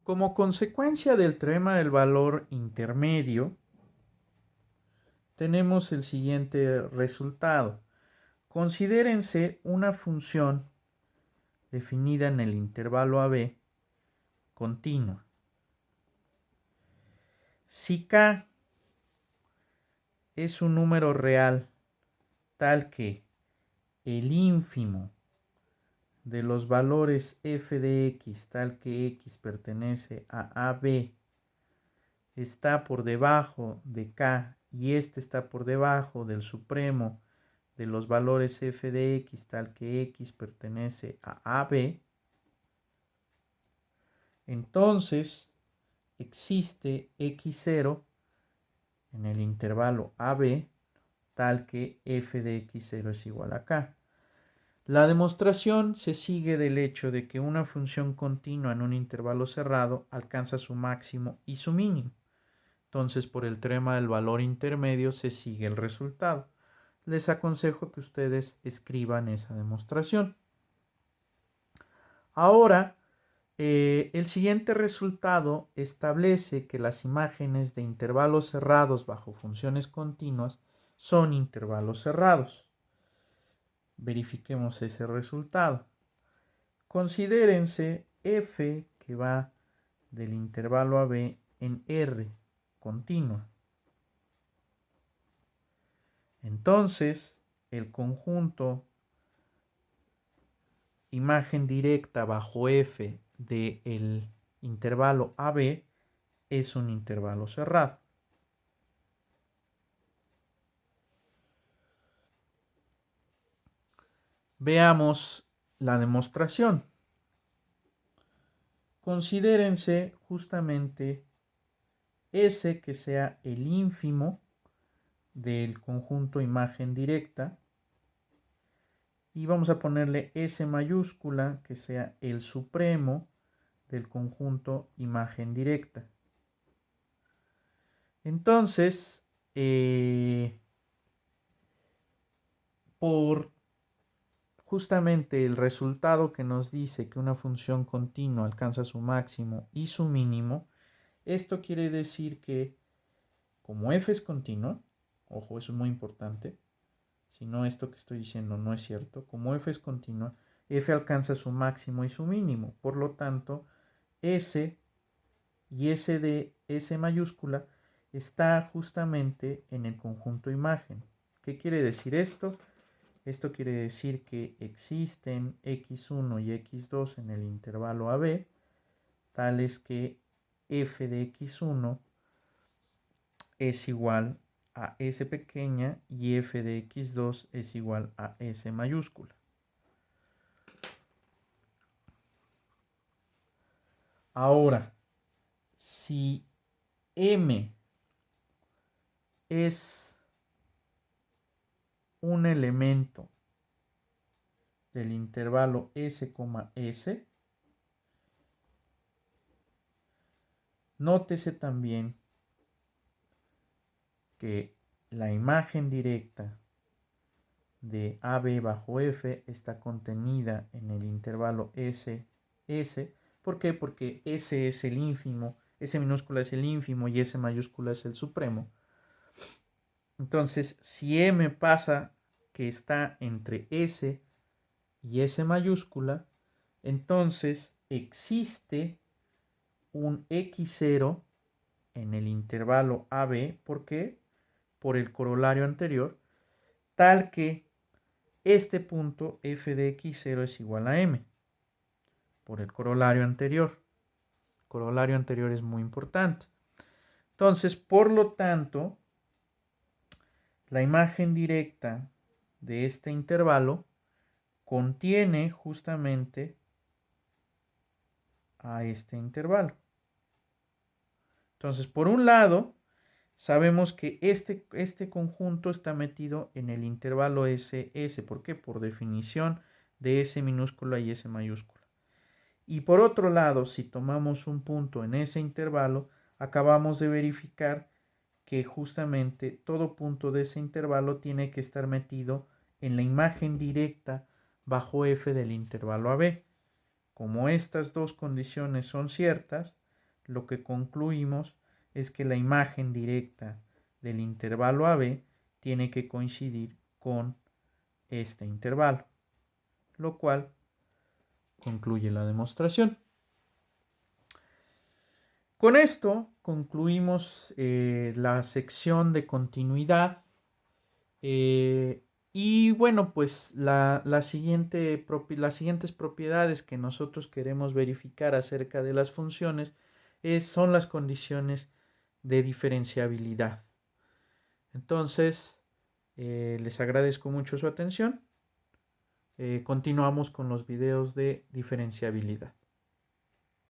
Como consecuencia del teorema del valor intermedio, tenemos el siguiente resultado. Considérense una función definida en el intervalo AB continua. Si K es un número real tal que el ínfimo de los valores f de x, tal que x pertenece a AB, está por debajo de K y este está por debajo del supremo de los valores f de x, tal que x pertenece a AB, entonces existe x0 en el intervalo AB tal que f de x0 es igual a K. La demostración se sigue del hecho de que una función continua en un intervalo cerrado alcanza su máximo y su mínimo. Entonces, por el teorema del valor intermedio se sigue el resultado. Les aconsejo que ustedes escriban esa demostración. Ahora, el siguiente resultado establece que las imágenes de intervalos cerrados bajo funciones continuas son intervalos cerrados. Verifiquemos ese resultado. Considérense f que va del intervalo AB en R continua. Entonces, el conjunto imagen directa bajo f del intervalo AB es un intervalo cerrado. Veamos la demostración. Considérense justamente S que sea el ínfimo del conjunto imagen directa y vamos a ponerle S mayúscula que sea el supremo del conjunto imagen directa. Entonces, por justamente el resultado que nos dice que una función continua alcanza su máximo y su mínimo, esto quiere decir que como f es continua, ojo, eso es muy importante, si no esto que estoy diciendo no es cierto, como f es continua, f alcanza su máximo y su mínimo, por lo tanto, s y s de s mayúscula está justamente en el conjunto imagen. ¿Qué quiere decir esto? Esto quiere decir que existen x1 y x2 en el intervalo AB, tales que f de x1 es igual a S pequeña y f de x2 es igual a S mayúscula. Ahora, si M es un elemento del intervalo S, S, nótese también que la imagen directa de AB bajo F está contenida en el intervalo S, S. ¿Por qué? Porque S es el ínfimo, S minúscula es el ínfimo y S mayúscula es el supremo. Entonces, si M pasa que está entre S y S mayúscula, entonces existe un X0 en el intervalo AB. ¿Por qué? Por el corolario anterior, tal que este punto f de x0 es igual a m, por el corolario anterior. El corolario anterior es muy importante. Entonces, por lo tanto, la imagen directa de este intervalo contiene justamente a este intervalo. Entonces, por un lado, sabemos que este conjunto está metido en el intervalo SS. ¿Por qué? Por definición de S minúscula y S mayúscula. Y por otro lado, si tomamos un punto en ese intervalo, acabamos de verificar que justamente todo punto de ese intervalo tiene que estar metido en la imagen directa bajo f del intervalo AB. Como estas dos condiciones son ciertas, lo que concluimos es que la imagen directa del intervalo AB tiene que coincidir con este intervalo, lo cual concluye la demostración. Con esto concluimos la sección de continuidad. Y bueno, pues las siguientes propiedades que nosotros queremos verificar acerca de las funciones son las condiciones de diferenciabilidad. Entonces, les agradezco mucho su atención. Continuamos con los videos de diferenciabilidad.